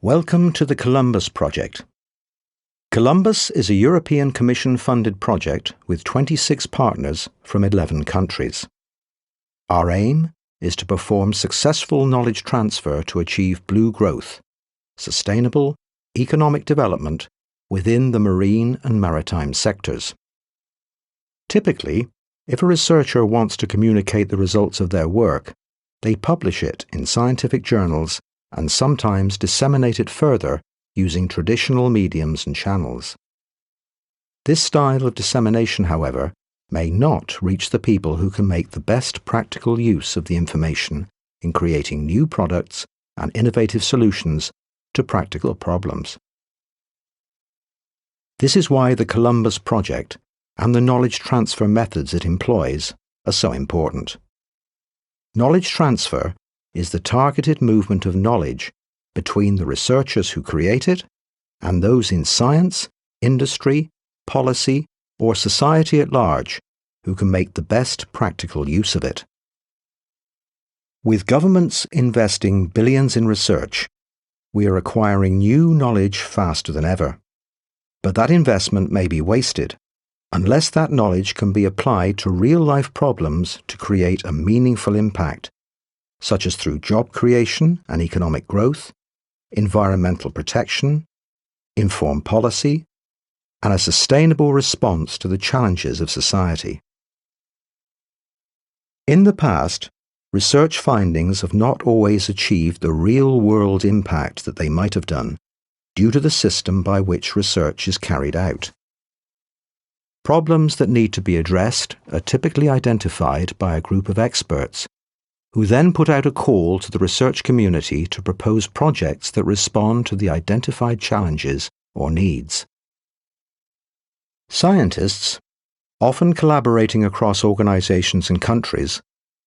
Welcome to the Columbus Project. Columbus is a European Commission-funded project with 26 partners from 11 countries. Our aim is to perform successful knowledge transfer to achieve blue growth, sustainable economic development within the marine and maritime sectors. Typically, if a researcher wants to communicate the results of their work, they publish it in scientific journals and sometimes disseminate it further using traditional mediums and channels. This style of dissemination, however, may not reach the people who can make the best practical use of the information in creating new products and innovative solutions to practical problems. This is why the Columbus Project and the knowledge transfer methods it employs are so important. Knowledge transfer is the targeted movement of knowledge between the researchers who create it and those in science, industry, policy, or society at large who can make the best practical use of it. With governments investing billions in research, we are acquiring new knowledge faster than ever. But that investment may be wasted unless that knowledge can be applied to real-life problems to create a meaningful impact, such as through job creation and economic growth, environmental protection, informed policy, and a sustainable response to the challenges of society. In the past, research findings have not always achieved the real-world impact that they might have done due to the system by which research is carried out. Problems that need to be addressed are typically identified by a group of experts who then put out a call to the research community to propose projects that respond to the identified challenges or needs. Scientists, often collaborating across organizations and countries,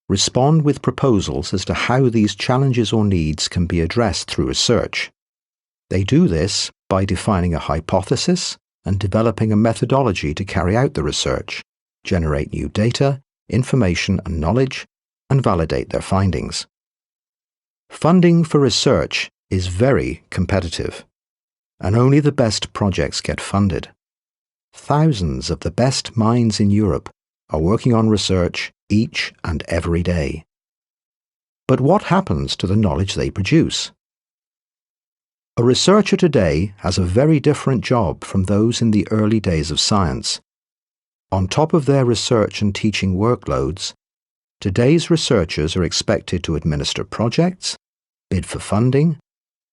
respond with proposals as to how these challenges or needs can be addressed through research. They do this by defining a hypothesis and developing a methodology to carry out the research, generate new data, information and knowledge, and validate their findings. Funding for research is very competitive, and only the best projects get funded. Thousands of the best minds in Europe are working on research each and every day. But what happens to the knowledge they produce? A researcher today has a very different job from those in the early days of science. On top of their research and teaching workloads, today's researchers are expected to administer projects, bid for funding,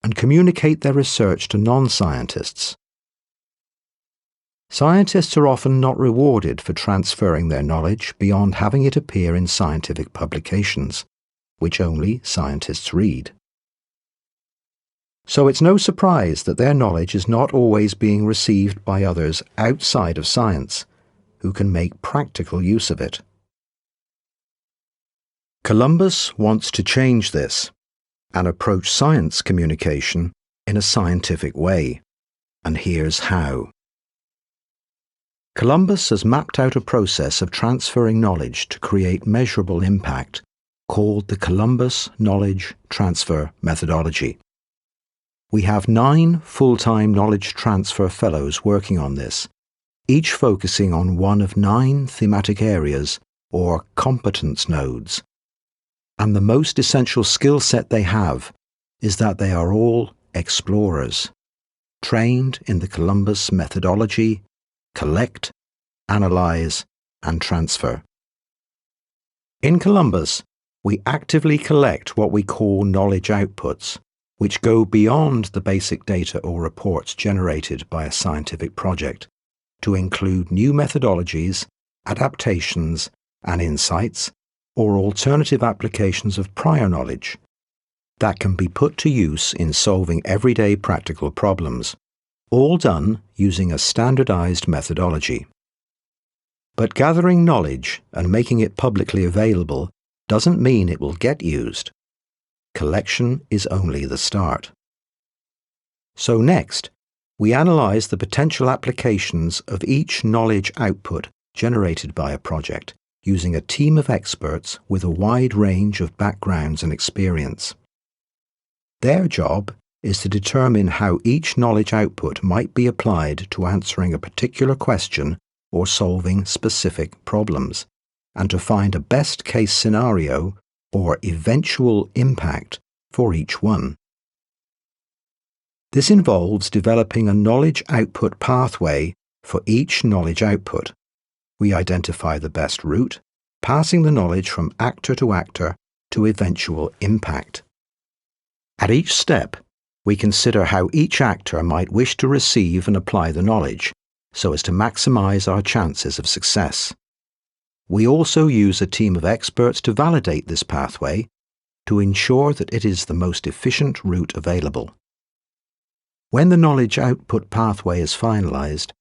and communicate their research to non-scientists. Scientists are often not rewarded for transferring their knowledge beyond having it appear in scientific publications, which only scientists read. So it's no surprise that their knowledge is not always being received by others outside of science, who can make practical use of it. Columbus wants to change this and approach science communication in a scientific way, and here's how. Columbus has mapped out a process of transferring knowledge to create measurable impact called the Columbus Knowledge Transfer Methodology. We have 9 full-time knowledge transfer fellows working on this, each focusing on one of 9 thematic areas or competence nodes. And the most essential skill set they have is that they are all explorers, trained in the Columbus methodology, collect, analyze, and transfer. In Columbus, we actively collect what we call knowledge outputs, which go beyond the basic data or reports generated by a scientific project, to include new methodologies, adaptations, and insights, or alternative applications of prior knowledge that can be put to use in solving everyday practical problems, all done using a standardized methodology. But gathering knowledge and making it publicly available doesn't mean it will get used. Collection is only the start. So next, we analyze the potential applications of each knowledge output generated by a project using a team of experts with a wide range of backgrounds and experience. Their job is to determine how each knowledge output might be applied to answering a particular question or solving specific problems, and to find a best-case scenario or eventual impact for each one. This involves developing a knowledge output pathway for each knowledge output. We identify the best route, passing the knowledge from actor to eventual impact. At each step, we consider how each actor might wish to receive and apply the knowledge, so as to maximize our chances of success. We also use a team of experts to validate this pathway to ensure that it is the most efficient route available. When the knowledge output pathway is finalized,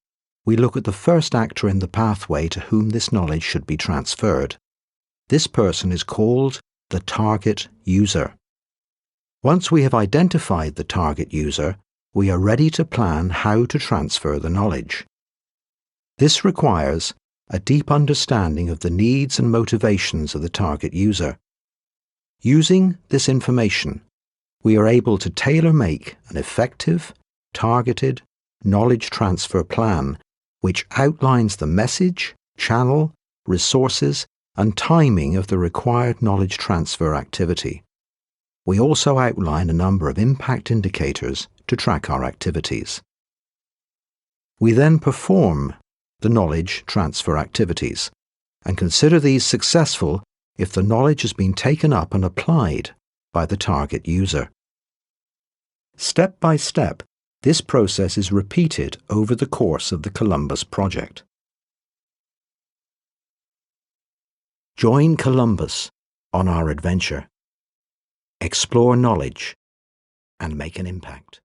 we look at the first actor in the pathway to whom this knowledge should be transferred. This person is called the target user. Once we have identified the target user, we are ready to plan how to transfer the knowledge. This requires a deep understanding of the needs and motivations of the target user. Using this information, we are able to tailor-make an effective, targeted knowledge transfer plan which outlines the message, channel, resources, and timing of the required knowledge transfer activity. We also outline a number of impact indicators to track our activities. We then perform the knowledge transfer activities and consider these successful if the knowledge has been taken up and applied by the target user. Step by step, this process is repeated over the course of the Columbus project. Join Columbus on our adventure. Explore knowledge and make an impact.